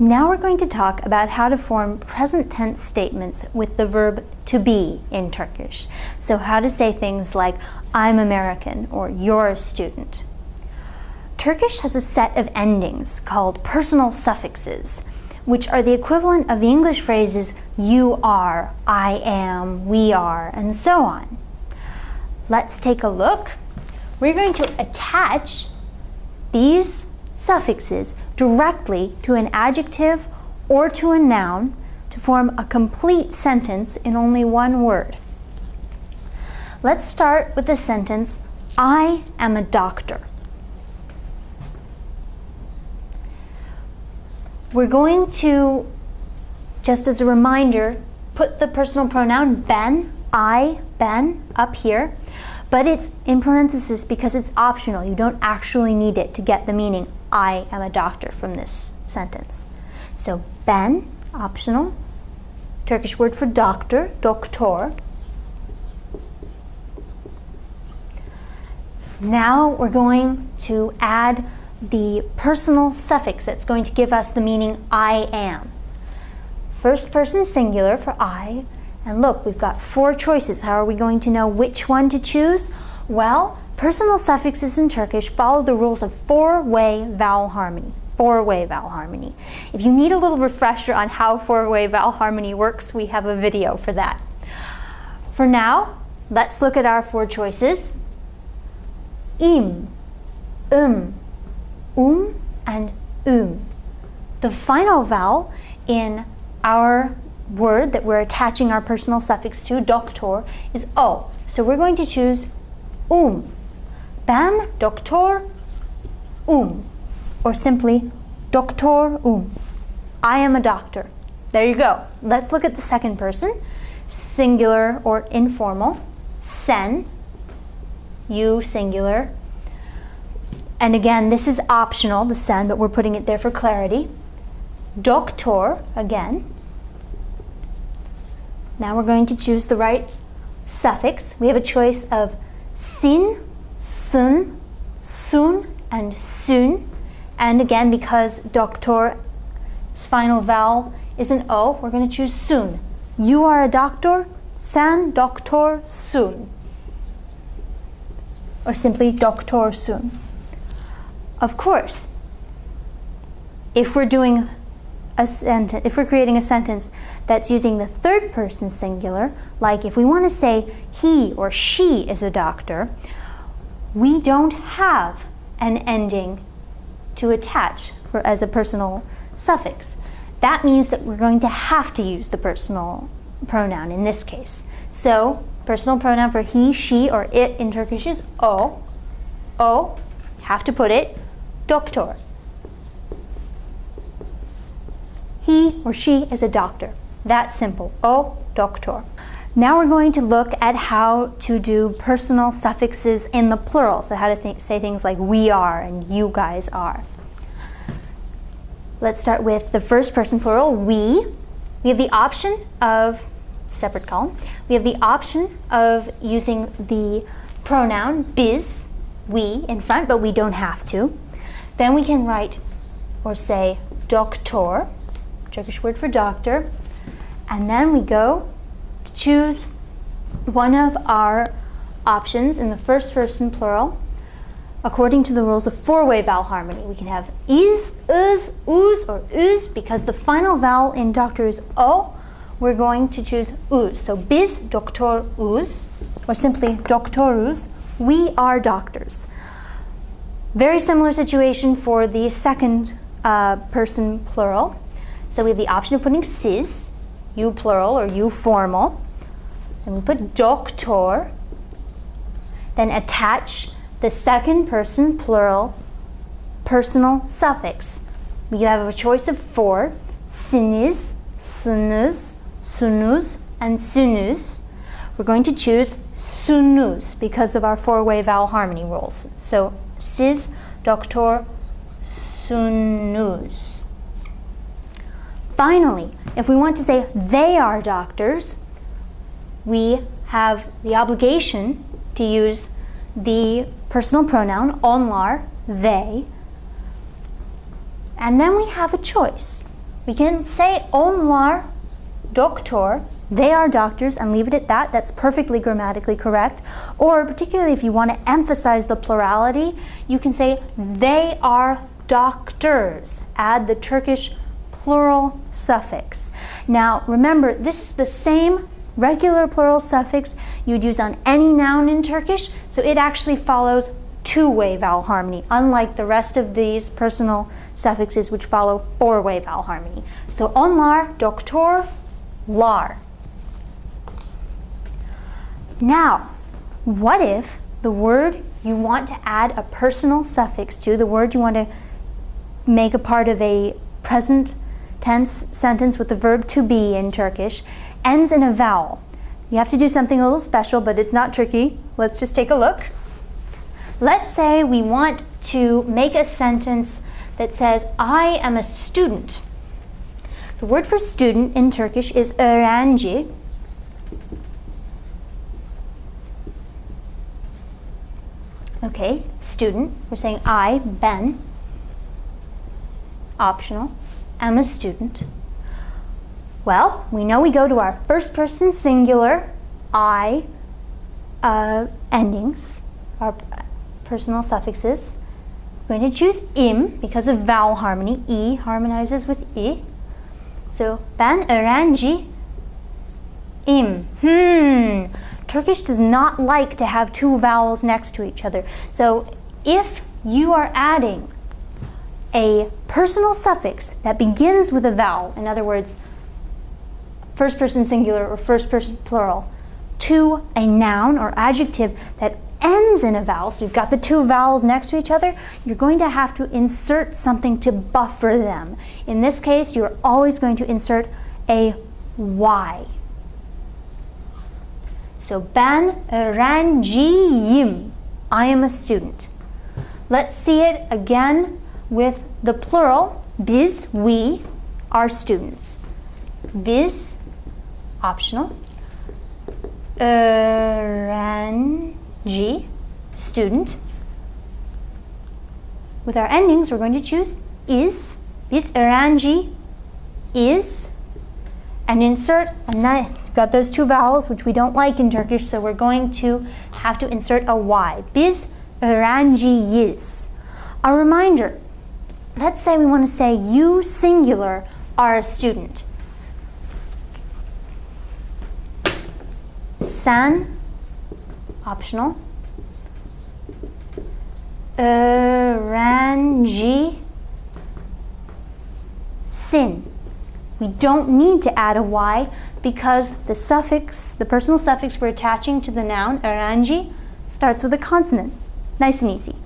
Now we're going to talk about how to form present tense statements with the verb to be in Turkish. So how to say things like, I'm American, or you're a student. Turkish has a set of endings called personal suffixes, which are the equivalent of the English phrases you are, I am, we are, and so on. Let's take a look. We're going to attach these suffixes directly to an adjective or to a noun to form a complete sentence in only one word. Let's start with the sentence, I am a doctor. We're going to, just as a reminder, put the personal pronoun ben, I, ben, up here, but it's in parentheses because it's optional. You don't actually need it to get the meaning, I am a doctor, from this sentence. So ben, optional, Turkish word for doctor, doktor. Now we're going to add the personal suffix that's going to give us the meaning I am. First person singular for I, and look, we've got 4 choices. How are we going to know which one to choose? Well, personal suffixes in Turkish follow the rules of 4-way vowel harmony. 4-way vowel harmony. If you need a little refresher on how 4-way vowel harmony works, we have a video for that. For now, let's look at our 4 choices. Im, and The final vowel in our word that we're attaching our personal suffix to, doktor, is O. So we're going to choose Ben doktor or simply doktor I am a doctor. There you go. Let's look at the second person, singular or informal. Sen, you singular. And again, this is optional, the sen, but we're putting it there for clarity. Doktor, again. Now we're going to choose the right suffix. We have a choice of sin, sun, sun, and sun. And again, because doktor's final vowel is an O, we're going to choose sun. You are a doctor, sen doktor sun. Or simply doktor sun. Of course, if we're doing if we're creating a sentence that's using the third person singular, like if we want to say he or she is a doctor, we don't have an ending to attach as a personal suffix. That means that we're going to have to use the personal pronoun in this case. So, personal pronoun for he, she, or it in Turkish is o. O, have to put it, doktor. He or she is a doctor. That's simple. O, doktor. Now we're going to look at how to do personal suffixes in the plural. So how to say things like we are and you guys are. Let's start with the first person plural, we. We have the option of, separate column, we have the option of using the pronoun biz, we, in front, but we don't have to. Then we can write or say doktor, Turkish word for doctor, and then we go to choose one of our options in the first person plural according to the rules of 4-way vowel harmony. We can have is, uz, or uz. Because the final vowel in doctor is o, we're going to choose uz. So biz doktor uz, or simply doktoruz, we are doctors. Very similar situation for the second person plural. So we have the option of putting siz, you plural or you formal. Then we put doktor. Then attach the second person plural personal suffix. We have a choice of 4, siniz, sınız, sunuz, and sunuz. We're going to choose sunuz because of our 4-way vowel harmony rules. So siz, doktor, sunuz. Finally, if we want to say they are doctors, we have the obligation to use the personal pronoun onlar, they, and then we have a choice. We can say onlar doktor, they are doctors, and leave it at that. That's perfectly grammatically correct. Or particularly if you want to emphasize the plurality, you can say they are doctors. Add the Turkish plural suffix. Now remember, this is the same regular plural suffix you'd use on any noun in Turkish, so it actually follows two-way vowel harmony, unlike the rest of these personal suffixes which follow four-way vowel harmony. So onlar doktorlar. Now, what if the word you want to add a personal suffix to, the word you want to make a part of a present tense sentence with the verb to be in Turkish, ends in a vowel? You have to do something a little special, but it's not tricky. Let's just take a look. Let's say we want to make a sentence that says, I am a student. The word for student in Turkish is öğrenci. Okay, student. We're saying I, ben, optional, am a student. Well, we know we go to our first person singular, I, endings, our personal suffixes. We're going to choose im because of vowel harmony. E harmonizes with I. So, ben öğrenci im. Turkish does not like to have two vowels next to each other. So, if you are adding a personal suffix that begins with a vowel, in other words, first person singular or first person plural, to a noun or adjective that ends in a vowel, so you've got the two vowels next to each other, you're going to have to insert something to buffer them. In this case, you're always going to insert a Y. So, ben öğrenciyim. I am a student. Let's see it again with the plural. Biz, we, are students. Biz, optional. Öğrenci, student. With our endings, we're going to choose is. Biz öğrenci is. And insert got those two vowels which we don't like in Turkish, so we're going to have to insert a Y. Biz öğrenciyiz. A reminder, let's say we want to say you singular are a student. Sen, optional. Öğrencisin. We don't need to add a Y because the suffix, the personal suffix we're attaching to the noun, öğrenci, starts with a consonant. Nice and easy.